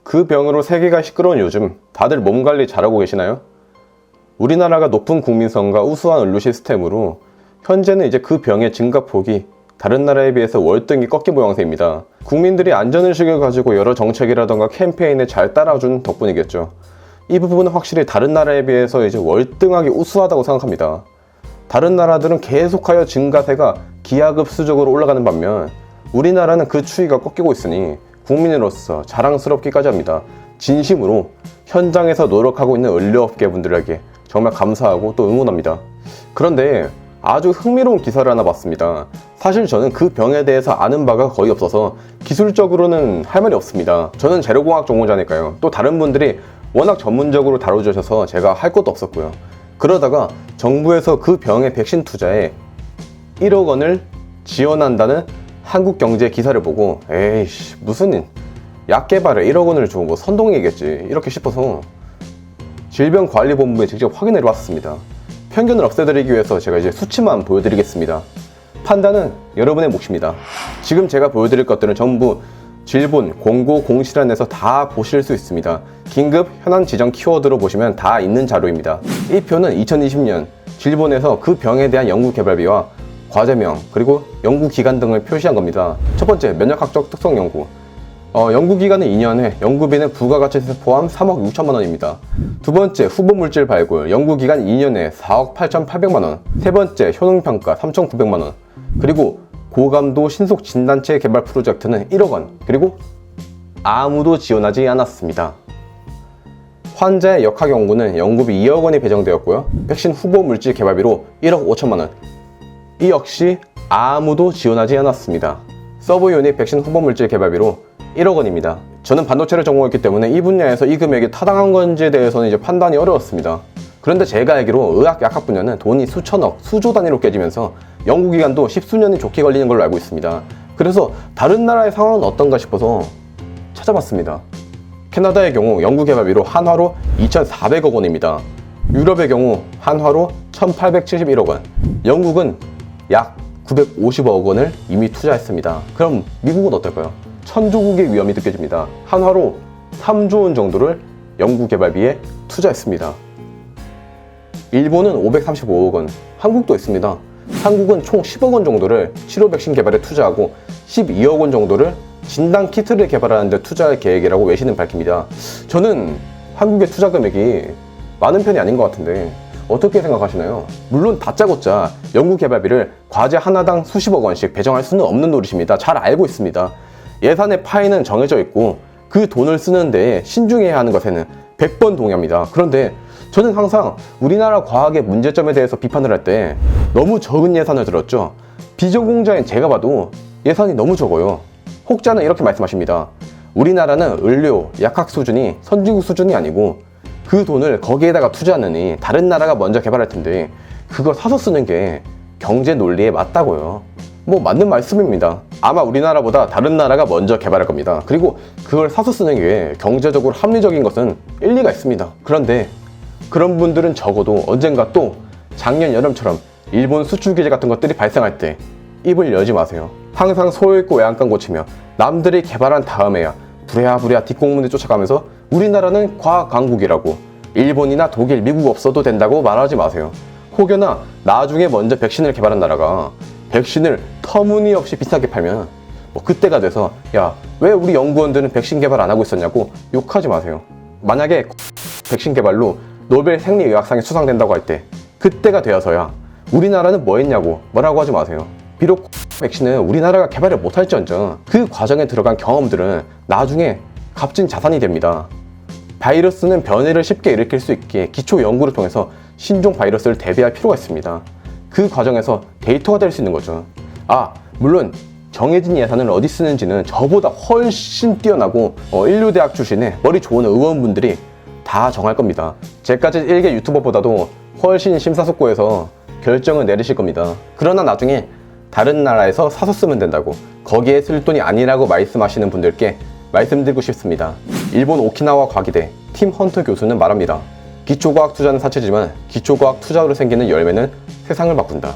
그 병으로 세계가 시끄러운 요즘 다들 몸 관리 잘하고 계시나요? 우리나라가 높은 국민성과 우수한 의료 시스템으로 현재는 이제 그 병의 증가폭이 다른 나라에 비해서 월등히 꺾인 모양새입니다. 국민들이 안전의식을 가지고 여러 정책이라던가 캠페인에 잘 따라준 덕분이겠죠. 이 부분은 확실히 다른 나라에 비해서 이제 월등하게 우수하다고 생각합니다. 다른 나라들은 계속하여 증가세가 기하급수적으로 올라가는 반면 우리나라는 그 추이가 꺾이고 있으니 국민으로서 자랑스럽기까지 합니다. 진심으로 현장에서 노력하고 있는 의료업계 분들에게 정말 감사하고 또 응원합니다. 그런데 아주 흥미로운 기사를 하나 봤습니다. 사실 저는 그 병에 대해서 아는 바가 거의 없어서 기술적으로는 할 말이 없습니다. 저는 재료공학 전공자니까요. 또 다른 분들이 워낙 전문적으로 다뤄주셔서 제가 할 것도 없었고요. 그러다가 정부에서 그 병의 백신 투자에 1억 원을 지원한다는 한국경제 기사를 보고 에이씨 무슨 약 개발에 1억 원을 주고 뭐 선동이겠지 이렇게 싶어서 질병관리본부에 직접 확인을 해봤습니다. 편견을 없애드리기 위해서 제가 이제 수치만 보여드리겠습니다. 판단은 여러분의 몫입니다. 지금 제가 보여드릴 것들은 전부 질본, 공고, 공시란에서 다 보실 수 있습니다. 긴급 현안 지정 키워드로 보시면 다 있는 자료입니다. 이 표는 2020년 질본에서 그 병에 대한 연구 개발비와 과제명 그리고 연구기간 등을 표시한 겁니다. 첫 번째, 면역학적 특성 연구. 연구기간은 2년에 연구비는 부가가치세 포함 3억 6천만 원입니다. 두 번째, 후보물질 발굴. 연구기간 2년에 4억 8,800만 원. 세 번째, 효능평가 3,900만 원. 그리고 고감도 신속 진단체 개발 프로젝트는 1억 원. 그리고 아무도 지원하지 않았습니다. 환자의 역학 연구는 연구비 2억 원이 배정되었고요. 백신 후보 물질 개발비로 1억 5천만 원. 이 역시 아무도 지원하지 않았습니다. 서브유닛 백신 후보 물질 개발비로 1억 원입니다. 저는 반도체를 전공했기 때문에 이 분야에서 이 금액이 타당한 건지에 대해서는 이제 판단이 어려웠습니다. 그런데 제가 알기로 의학 약학 분야는 돈이 수천억, 수조 단위로 깨지면서 연구기간도 십수년이 좋게 걸리는 걸로 알고 있습니다. 그래서 다른 나라의 상황은 어떤가 싶어서 찾아봤습니다. 캐나다의 경우 연구개발비로 한화로 2,400억 원입니다. 유럽의 경우 한화로 1,871억 원, 영국은 약 950억 원을 이미 투자했습니다. 그럼 미국은 어떨까요? 천조국의 위험이 느껴집니다. 한화로 3조 원 정도를 연구개발비에 투자했습니다. 일본은 535억 원, 한국도 있습니다. 한국은 총 10억 원 정도를 치료 백신 개발에 투자하고 12억 원 정도를 진단 키트를 개발하는 데 투자할 계획이라고 외신은 밝힙니다. 저는 한국의 투자 금액이 많은 편이 아닌 것 같은데 어떻게 생각하시나요? 물론 다짜고짜 연구개발비를 과제 하나당 수십억 원씩 배정할 수는 없는 노릇입니다. 잘 알고 있습니다. 예산의 파이는 정해져 있고 그 돈을 쓰는 데에 신중해야 하는 것에는 100번 동의합니다. 그런데 저는 항상 우리나라 과학의 문제점에 대해서 비판을 할 때 너무 적은 예산을 들었죠. 비전공자인 제가 봐도 예산이 너무 적어요. 혹자는 이렇게 말씀하십니다. 우리나라는 의료, 약학 수준이 선진국 수준이 아니고 그 돈을 거기에다가 투자하느니 다른 나라가 먼저 개발할 텐데 그걸 사서 쓰는 게 경제 논리에 맞다고요. 뭐 맞는 말씀입니다. 아마 우리나라보다 다른 나라가 먼저 개발할 겁니다. 그리고 그걸 사서 쓰는 게 경제적으로 합리적인 것은 일리가 있습니다. 그런데 그런 분들은 적어도 언젠가 또 작년 여름처럼 일본 수출 규제 같은 것들이 발생할 때 입을 열지 마세요. 항상 소외있고 외양간 고치며 남들이 개발한 다음에야 부랴부랴 뒷공문에 쫓아가면서 우리나라는 과학 강국이라고 일본이나 독일, 미국 없어도 된다고 말하지 마세요. 혹여나 나중에 먼저 백신을 개발한 나라가 백신을 터무니없이 비싸게 팔면 뭐 그때가 돼서 야, 왜 우리 연구원들은 백신 개발 안 하고 있었냐고 욕하지 마세요. 만약에 백신 개발로 노벨 생리의학상이 수상된다고 할 때 그때가 되어서야 우리나라는 뭐 했냐고 뭐라고 하지 마세요. 비록 백신은 우리나라가 개발을 못할지언정 그 과정에 들어간 경험들은 나중에 값진 자산이 됩니다. 바이러스는 변이를 쉽게 일으킬 수 있게 기초 연구를 통해서 신종 바이러스를 대비할 필요가 있습니다. 그 과정에서 데이터가 될 수 있는 거죠. 물론 정해진 예산을 어디 쓰는지는 저보다 훨씬 뛰어나고 인류대학 출신의 머리 좋은 의원분들이 다 정할 겁니다. 제까지 일개 유튜버보다도 훨씬 심사숙고해서 결정을 내리실 겁니다. 그러나 나중에 다른 나라에서 사서 쓰면 된다고 거기에 쓸 돈이 아니라고 말씀하시는 분들께 말씀드리고 싶습니다. 일본 오키나와 과기대 팀 헌트 교수는 말합니다. 기초과학 투자는 사치지만 기초과학 투자로 생기는 열매는 세상을 바꾼다.